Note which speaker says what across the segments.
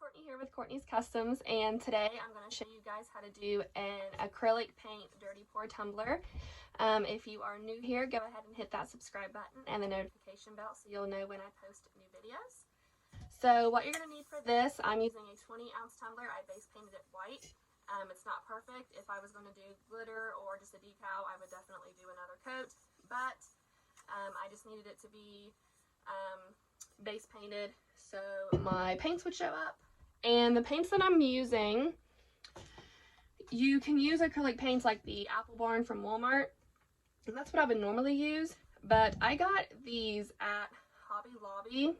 Speaker 1: Courtney here with Courtney's Customs, and today I'm going to show you guys how to do an acrylic paint dirty pour tumbler. If you are new here, go ahead and hit that subscribe button and the notification bell so you'll know when I post new videos. So what you're going to need for this, I'm using a 20-ounce tumbler. I base painted it white. It's not perfect. If I was going to do glitter or just a decal, I would definitely do another coat, but I just needed it to be base painted so my paints would show up. And the paints that I'm using, you can use acrylic paints like the Apple Barn from Walmart, and that's what I would normally use, but I got these at Hobby Lobby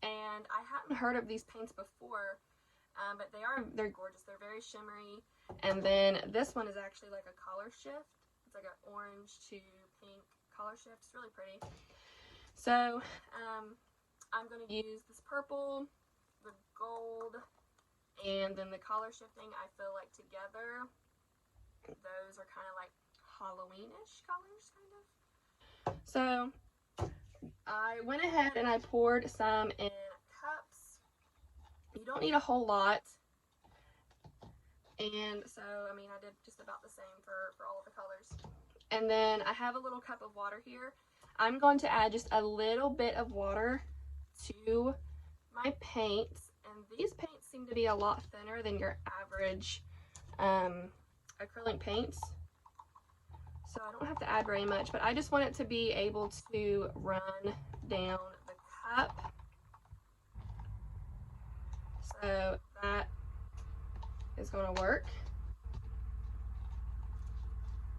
Speaker 1: and I hadn't heard of these paints before, but they're gorgeous. They're very shimmery, and then this one is actually like a color shift. It's like an orange to pink color shift. It's really pretty. So I'm going to use this purple, the gold, and then the color shifting. I feel like together those are kind of like Halloweenish colors, kind of. So I went ahead and I poured some in cups. You don't need a whole lot, and so I mean I did just about the same for all of the colors. And then I have a little cup of water here. I'm going to add just a little bit of water to my paints, and these paints seem to be a lot thinner than your average acrylic paints, so I don't have to add very much, but I just want it to be able to run down the cup. So that is going to work.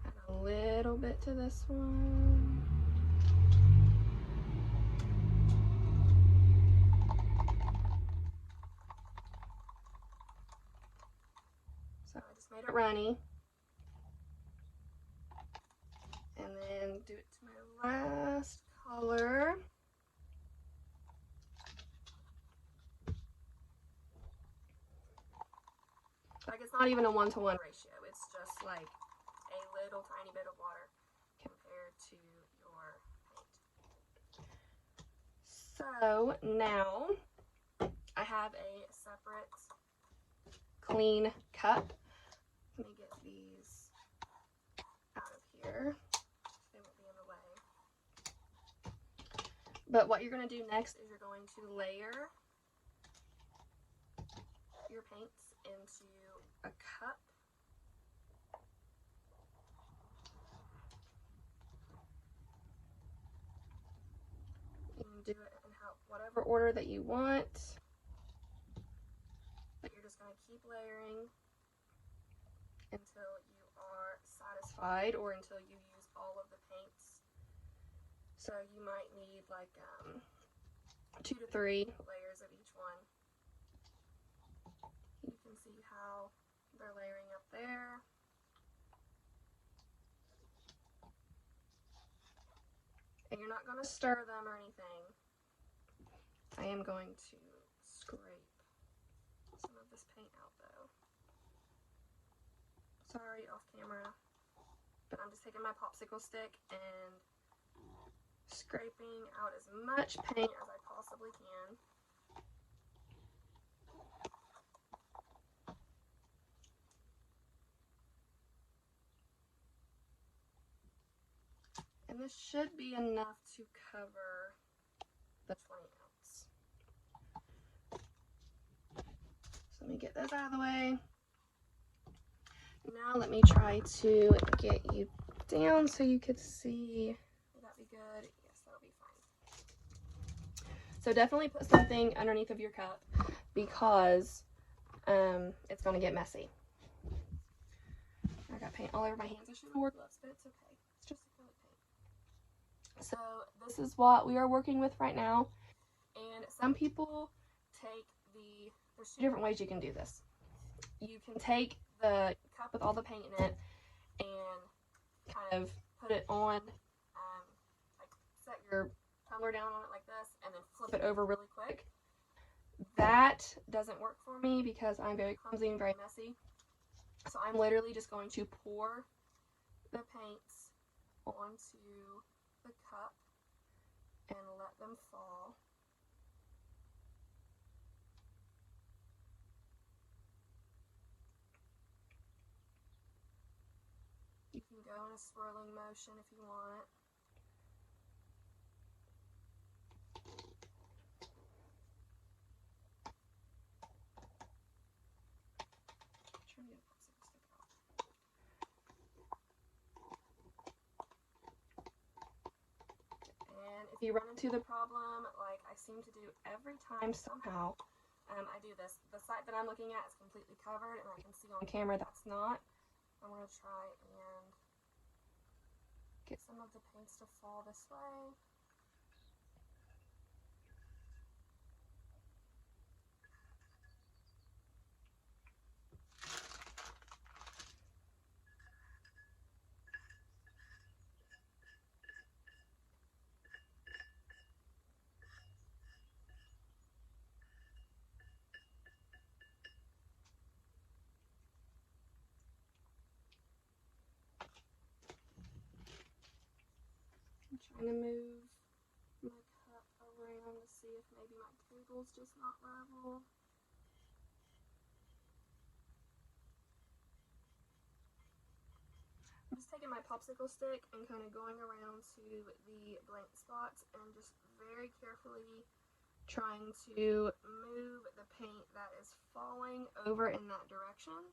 Speaker 1: Add a little bit to this one. So I just made it runny. And then do it to my last color. Like, it's not even a 1-to-1 ratio. It's just like a little tiny bit of water compared to your paint. So now I have a separate clean cup. Let me get these out of here so they won't be in the way. But what you're going to do next is you're going to layer your paints into a cup. You can do it in whatever order that you want, but you're just going to keep layering until you are satisfied or until you use all of the paints. So you might need like 2 to 3 layers of each one. You can see how they're layering up there. And you're not going to stir them or anything. I am going to scrape some of this paint out though. Sorry, off camera. But I'm just taking my popsicle stick and scraping out as much paint as I possibly can. And this should be enough to cover the 20 ounce. So let me get those out of the way. Now let me try to get you down so you could see. Will that be good? Yes, that'll be fine. So definitely put something underneath of your cup because it's going to get messy. I got paint all over my hands. I should have worn gloves, but it's okay. It's just acrylic paint. So this is what we are working with right now. And some people take there's 2 different ways you can do this. You can take the cup with all the paint in it and kind of put it on, like set your tumbler down on it like this and then flip it over really quick. That doesn't work for me because I'm very clumsy and very messy. So I'm literally just going to pour the paints onto the cup and let them fall. of swirling motion if you want. If you run into the problem, like I seem to do every time somehow, I do this. The site that I'm looking at is completely covered, and I can see on camera that's not. I'm going to try and get some of the paints to fall this way. I'm trying to move my cup around to see if maybe my table's just not level. I'm just taking my popsicle stick and kind of going around to the blank spots and just very carefully trying to move the paint that is falling over in that direction.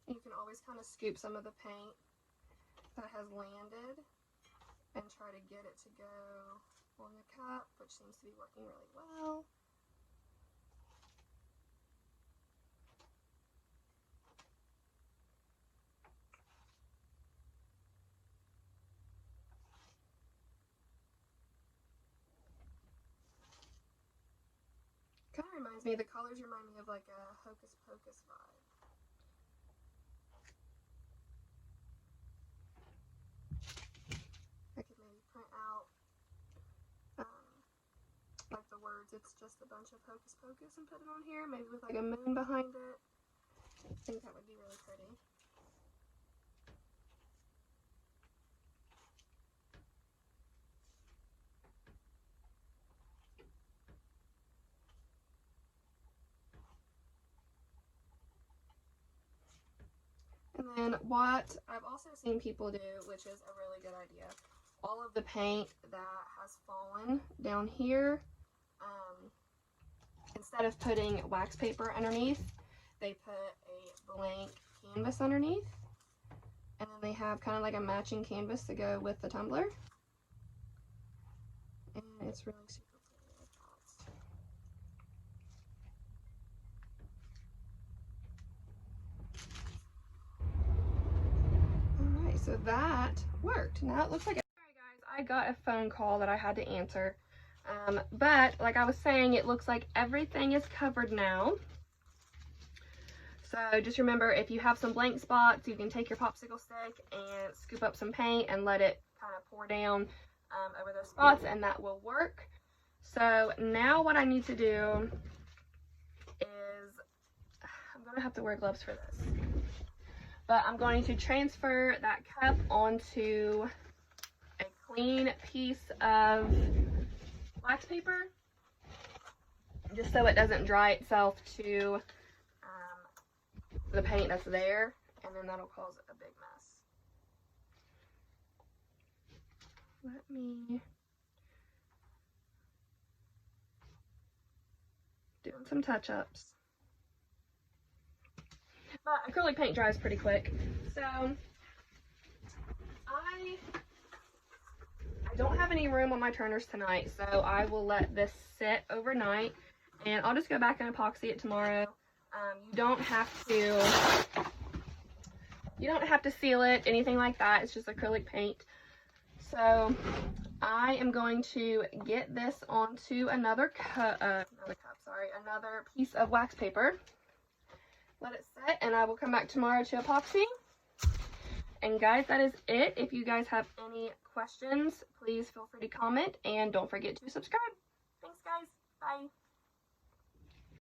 Speaker 1: You can always kind of scoop some of the paint that has landed and try to get it to go on the cup, which seems to be working really well. Kind of reminds me, the colors remind me of like a Hocus Pocus vibe. I could maybe print out like the words, it's just a bunch of Hocus Pocus, and put it on here, maybe with like a moon behind it. I think that would be really pretty. And then what I've also seen people do, which is a really good idea, all of the paint that has fallen down here, instead of putting wax paper underneath, they put a blank canvas underneath, and then they have kind of like a matching canvas to go with the tumbler, and it's really super pretty like that. Alright, so that worked. Now it looks like, alright guys, I got a phone call that I had to answer. But like I was saying, it looks like everything is covered now. So just remember, if you have some blank spots, you can take your popsicle stick and scoop up some paint and let it kind of pour down over those spots, and that will work. So now what I need to do is, I'm going to have to wear gloves for this, but I'm going to transfer that cup onto a clean piece of wax paper, just so it doesn't dry itself to the paint that's there, and then that'll cause a big mess. Let me doing some touch-ups. But acrylic paint dries pretty quick, so I don't have any room on my turners tonight, so I will let this sit overnight, and I'll just go back and epoxy it tomorrow. You don't have to seal it, anything like that. It's just acrylic paint. So I am going to get this onto another piece of wax paper. Let it set, and I will come back tomorrow to epoxy. And guys, that is it. If you guys have any questions, please feel free to comment, and don't forget to subscribe. Thanks guys. Bye.